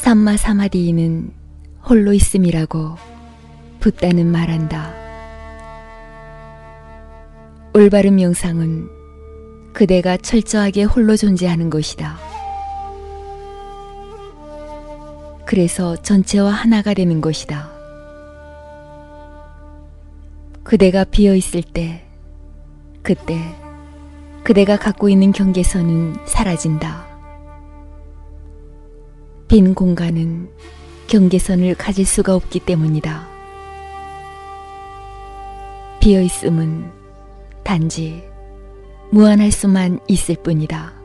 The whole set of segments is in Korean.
삼마 사마디인은 홀로 있음이라고 붓다는 말한다. 올바른 명상은 그대가 철저하게 홀로 존재하는 것이다. 그래서 전체와 하나가 되는 것이다. 그대가 비어 있을 때, 그때 그대가 갖고 있는 경계선은 사라진다. 빈 공간은 경계선을 가질 수가 없기 때문이다. 비어 있음은 단지 무한할 수만 있을 뿐이다.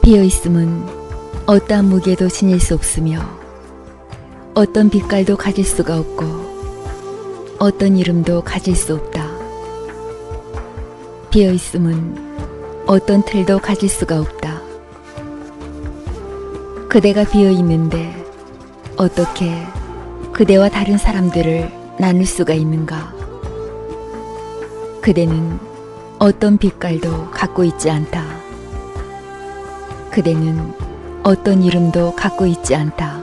비어있음은 어떠한 무게도 지닐 수 없으며 어떤 빛깔도 가질 수가 없고 어떤 이름도 가질 수 없다. 비어있음은 어떤 틀도 가질 수가 없다. 그대가 비어있는데 어떻게 그대와 다른 사람들을 나눌 수가 있는가? 그대는 어떤 빛깔도 갖고 있지 않다. 그대는 어떤 이름도 갖고 있지 않다.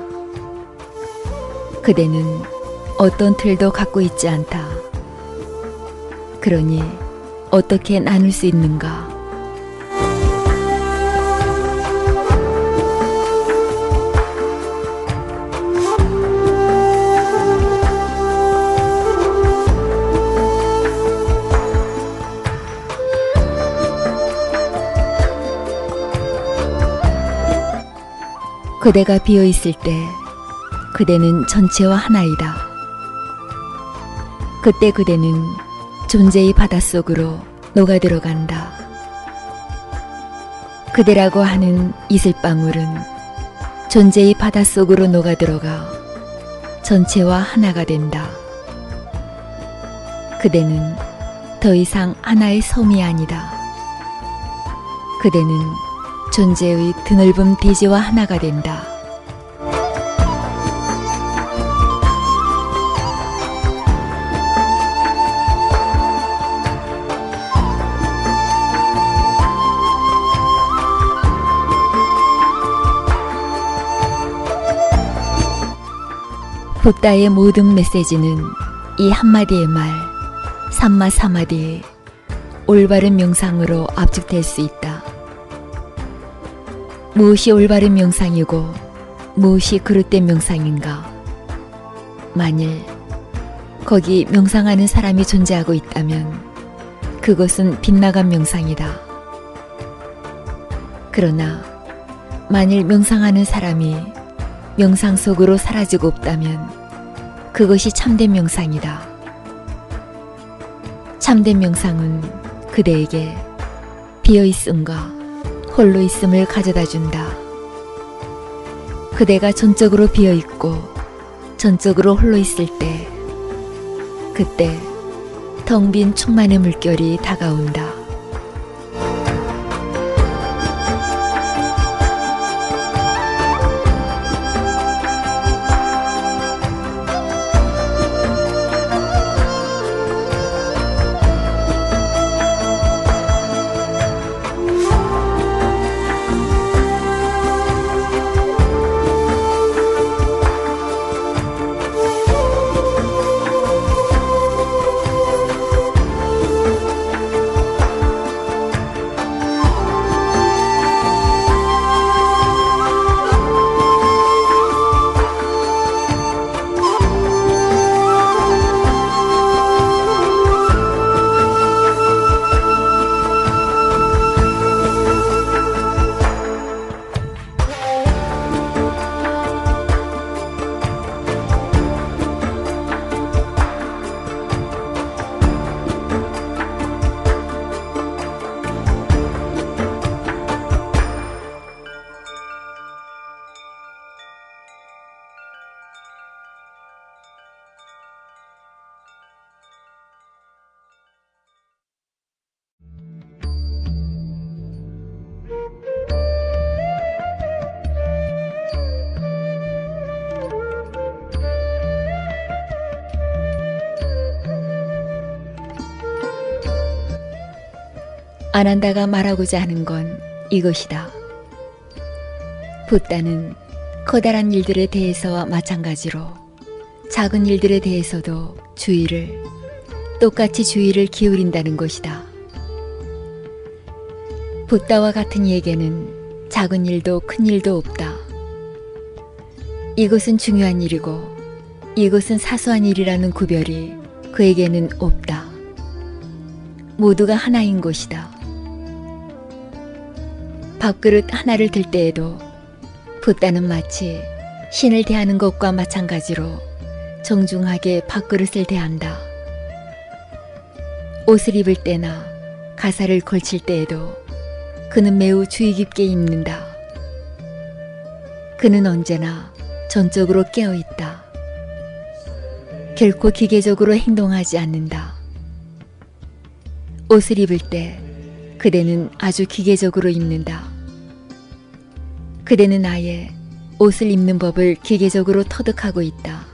그대는 어떤 틀도 갖고 있지 않다. 그러니 어떻게 나눌 수 있는가? 그대가 비어있을 때 그대는 전체와 하나이다. 그때 그대는 존재의 바닷속으로 녹아들어간다. 그대라고 하는 이슬방울은 존재의 바닷속으로 녹아들어가 전체와 하나가 된다. 그대는 더 이상 하나의 섬이 아니다. 그대는 존재의 드넓은 대지와 하나가 된다. 붓다의 모든 메시지는 이 한마디의 말, 삼마 사마디의 올바른 명상으로 압축될 수 있다. 무엇이 올바른 명상이고 무엇이 그릇된 명상인가? 만일 거기 명상하는 사람이 존재하고 있다면 그것은 빗나간 명상이다. 그러나 만일 명상하는 사람이 명상 속으로 사라지고 없다면 그것이 참된 명상이다. 참된 명상은 그대에게 비어있음과 홀로 있음을 가져다 준다. 그대가 전적으로 비어있고 전적으로 홀로 있을 때 그때 텅 빈 충만의 물결이 다가온다. 안 한다가 말하고자 하는 건 이것이다. 붓다는 커다란 일들에 대해서와 마찬가지로 작은 일들에 대해서도 똑같이 주의를 기울인다는 것이다. 붓다와 같은 이에게는 작은 일도 큰 일도 없다. 이것은 중요한 일이고 이것은 사소한 일이라는 구별이 그에게는 없다. 모두가 하나인 것이다. 밥그릇 하나를 들 때에도 붓다는 마치 신을 대하는 것과 마찬가지로 정중하게 밥그릇을 대한다. 옷을 입을 때나 가사를 걸칠 때에도 그는 매우 주의 깊게 입는다. 그는 언제나 전적으로 깨어있다. 결코 기계적으로 행동하지 않는다. 옷을 입을 때 그대는 아주 기계적으로 입는다. 그대는 아예 옷을 입는 법을 기계적으로 터득하고 있다.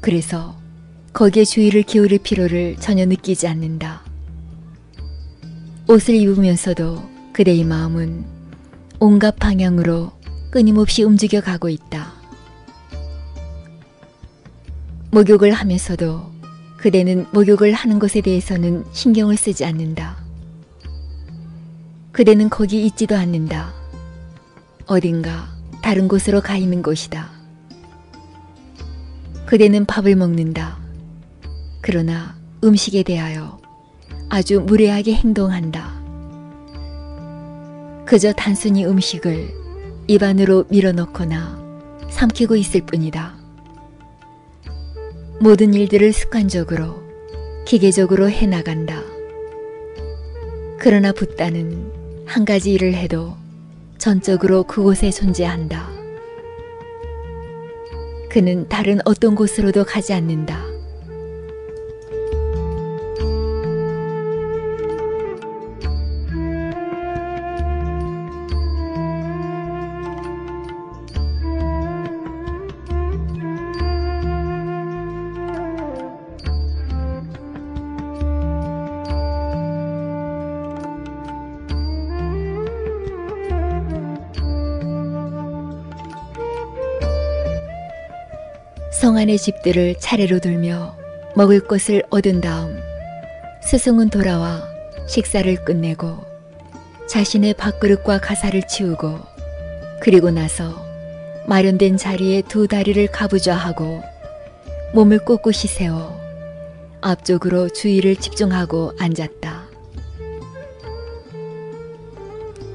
그래서 거기에 주의를 기울일 필요를 전혀 느끼지 않는다. 옷을 입으면서도 그대의 마음은 온갖 방향으로 끊임없이 움직여 가고 있다. 목욕을 하면서도 그대는 목욕을 하는 것에 대해서는 신경을 쓰지 않는다. 그대는 거기 있지도 않는다. 어딘가 다른 곳으로 가 있는 것이다. 그대는 밥을 먹는다. 그러나 음식에 대하여 아주 무례하게 행동한다. 그저 단순히 음식을 입 안으로 밀어넣거나 삼키고 있을 뿐이다. 모든 일들을 습관적으로, 기계적으로 해나간다. 그러나 붓다는 한 가지 일을 해도 전적으로 그곳에 존재한다. 그는 다른 어떤 곳으로도 가지 않는다. 성 안의 집들을 차례로 돌며 먹을 것을 얻은 다음 스승은 돌아와 식사를 끝내고 자신의 밥그릇과 가사를 치우고 그리고 나서 마련된 자리에 두 다리를 가부좌하고 몸을 꼿꼿이 세워 앞쪽으로 주의를 집중하고 앉았다.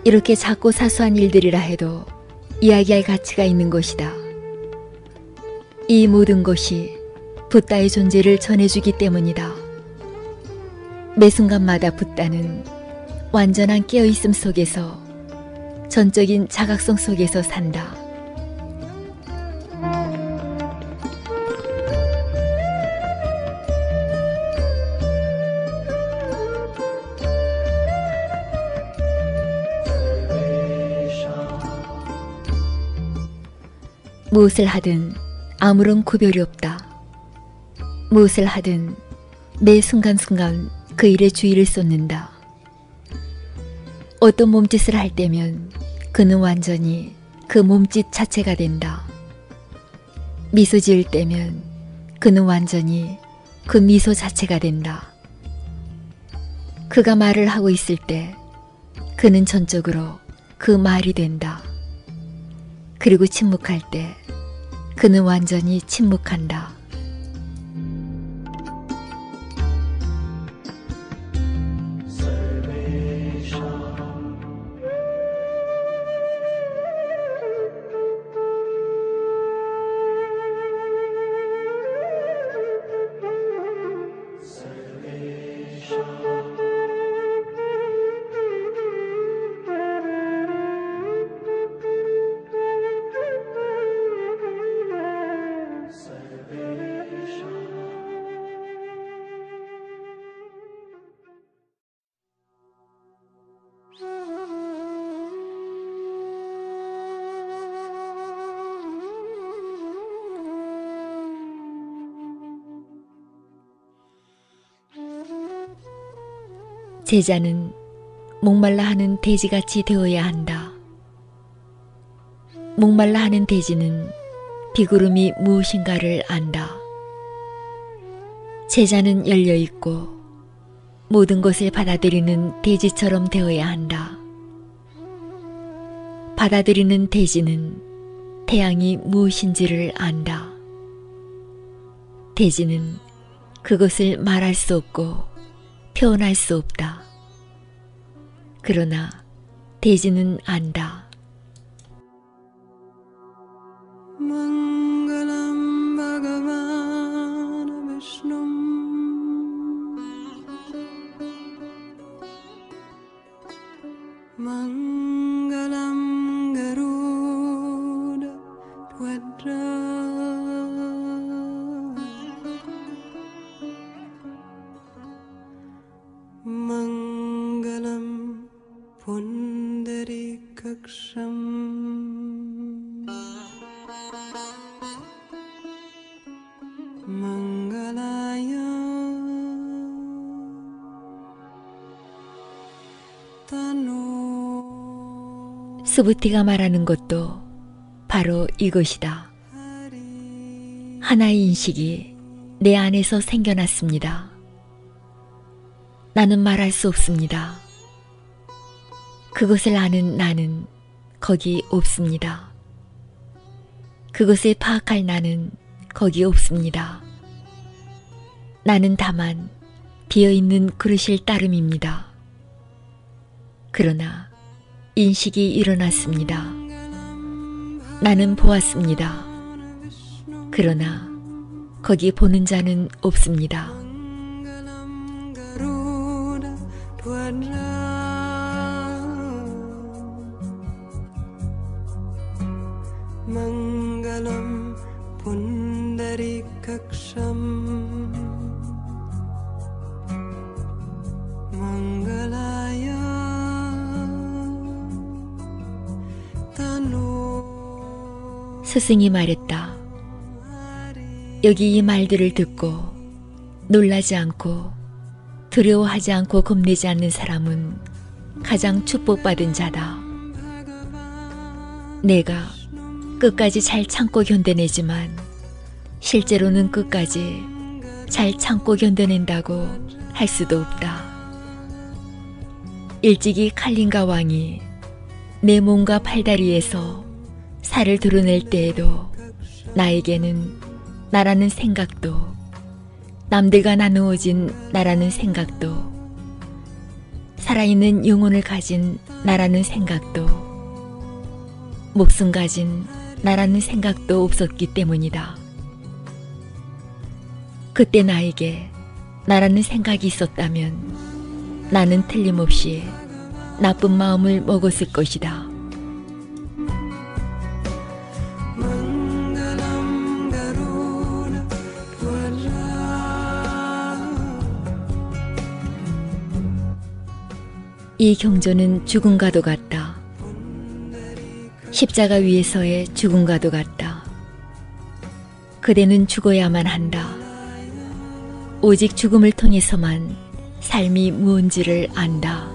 이렇게 작고 사소한 일들이라 해도 이야기할 가치가 있는 것이다. 이 모든 것이 붓다의 존재를 전해주기 때문이다. 매 순간마다 붓다는 완전한 깨어있음 속에서 전적인 자각성 속에서 산다. 무엇을 하든 아무런 구별이 없다. 무엇을 하든 매 순간순간 그 일에 주의를 쏟는다. 어떤 몸짓을 할 때면 그는 완전히 그 몸짓 자체가 된다. 미소 지을 때면 그는 완전히 그 미소 자체가 된다. 그가 말을 하고 있을 때 그는 전적으로 그 말이 된다. 그리고 침묵할 때 그는 완전히 침묵한다. 제자는 목말라 하는 돼지같이 되어야 한다. 목말라 하는 돼지는 비구름이 무엇인가를 안다. 제자는 열려있고 모든 것을 받아들이는 돼지처럼 되어야 한다. 받아들이는 돼지는 태양이 무엇인지를 안다. 돼지는 그것을 말할 수 없고 표현할 수 없다. 그러나 돼지는 안다. Mangalam Bhagavan Vishnu Mangalam Garuda Dhwajra Mangalam Pundarikaksham Mangalaya Tanu 수부티가 말하는 것도 바로 이것이다. 하나의 인식이 내 안에서 생겨났습니다. 나는 말할 수 없습니다. 그것을 아는 나는 거기 없습니다. 그것을 파악할 나는 거기 없습니다. 나는 다만 비어있는 그릇일 따름입니다. 그러나 인식이 일어났습니다. 나는 보았습니다. 그러나 거기 보는 자는 없습니다. Mangalam Pundarikaksham Mangalaya Tanu 스승이 말했다. 여기 이 말들을 듣고 놀라지 않고 두려워하지 않고 겁내지 않는 사람은 가장 축복받은 자다. 내가 끝까지 잘 참고 견뎌내지만 실제로는 끝까지 잘 참고 견뎌낸다고 할 수도 없다. 일찍이 칼린가 왕이 내 몸과 팔다리에서 살을 드러낼 때에도 나에게는 나라는 생각도 남들과 나누어진 나라는 생각도 살아있는 영혼을 가진 나라는 생각도 목숨 가진 나라는 생각도 없었기 때문이다. 그때 나에게 나라는 생각이 있었다면 나는 틀림없이 나쁜 마음을 먹었을 것이다. 이 경전은 죽음과도 같다. 십자가 위에서의 죽음과도 같다. 그대는 죽어야만 한다. 오직 죽음을 통해서만 삶이 무언지를 안다.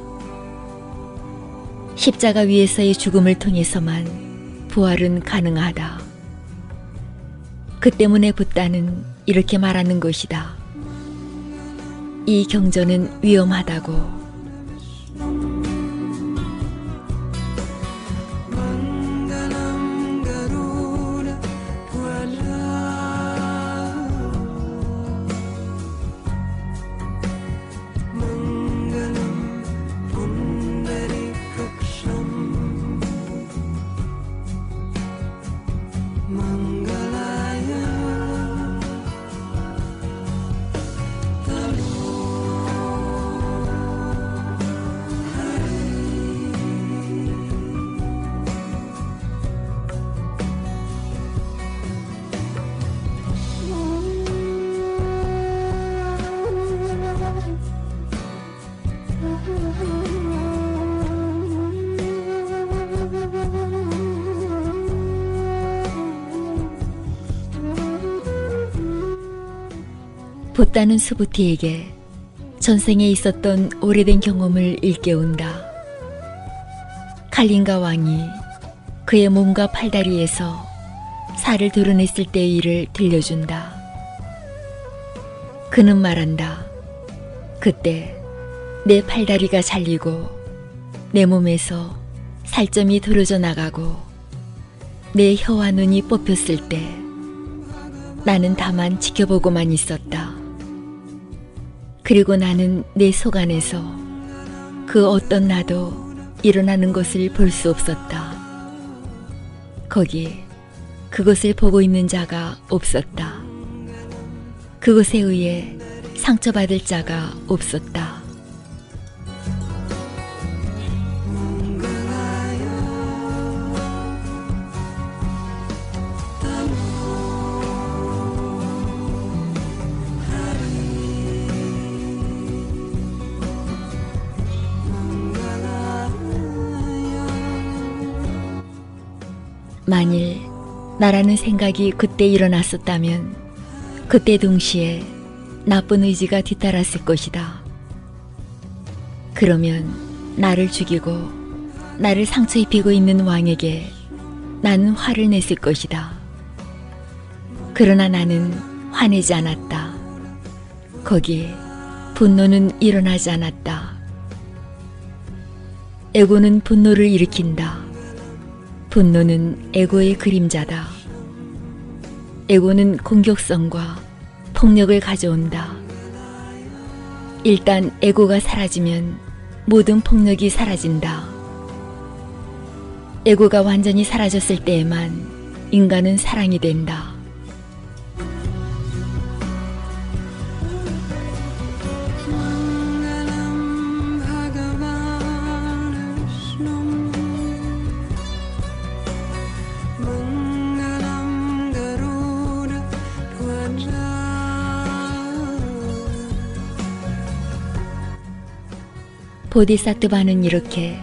십자가 위에서의 죽음을 통해서만 부활은 가능하다. 그 때문에 붓다는 이렇게 말하는 것이다. 이 경전은 위험하다고. 붓다는 수부티에게 전생에 있었던 오래된 경험을 일깨운다. 칼린가 왕이 그의 몸과 팔다리에서 살을 드러냈을 때의 일을 들려준다. 그는 말한다. 그때 내 팔다리가 잘리고 내 몸에서 살점이 드러져 나가고 내 혀와 눈이 뽑혔을 때 나는 다만 지켜보고만 있었다. 그리고 나는 내 속 안에서 그 어떤 나도 일어나는 것을 볼 수 없었다. 거기 그것을 보고 있는 자가 없었다. 그것에 의해 상처받을 자가 없었다. 만일 나라는 생각이 그때 일어났었다면 그때 동시에 나쁜 의지가 뒤따랐을 것이다. 그러면 나를 죽이고 나를 상처 입히고 있는 왕에게 나는 화를 냈을 것이다. 그러나 나는 화내지 않았다. 거기에 분노는 일어나지 않았다. 에고는 분노를 일으킨다. 분노는 에고의 그림자다. 에고는 공격성과 폭력을 가져온다. 일단 에고가 사라지면 모든 폭력이 사라진다. 에고가 완전히 사라졌을 때에만 인간은 사랑이 된다. 보디사트바는 이렇게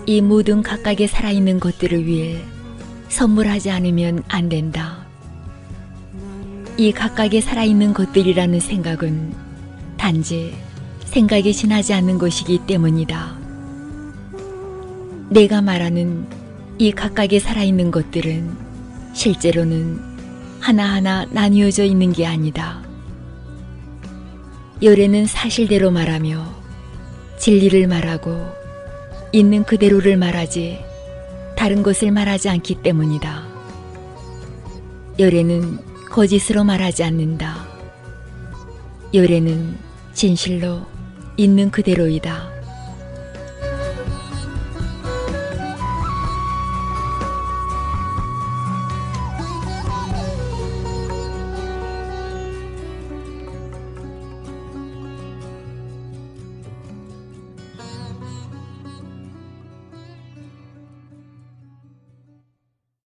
이 모든 각각의 살아있는 것들을 위해 선물하지 않으면 안 된다. 이 각각의 살아있는 것들이라는 생각은 단지 생각이 지나지 않는 것이기 때문이다. 내가 말하는 이 각각의 살아있는 것들은 실제로는 하나하나 나뉘어져 있는 게 아니다. 열애는 사실대로 말하며 진리를 말하고 있는 그대로를 말하지 다른 것을 말하지 않기 때문이다. 열애는 거짓으로 말하지 않는다. 열애는 진실로 있는 그대로이다.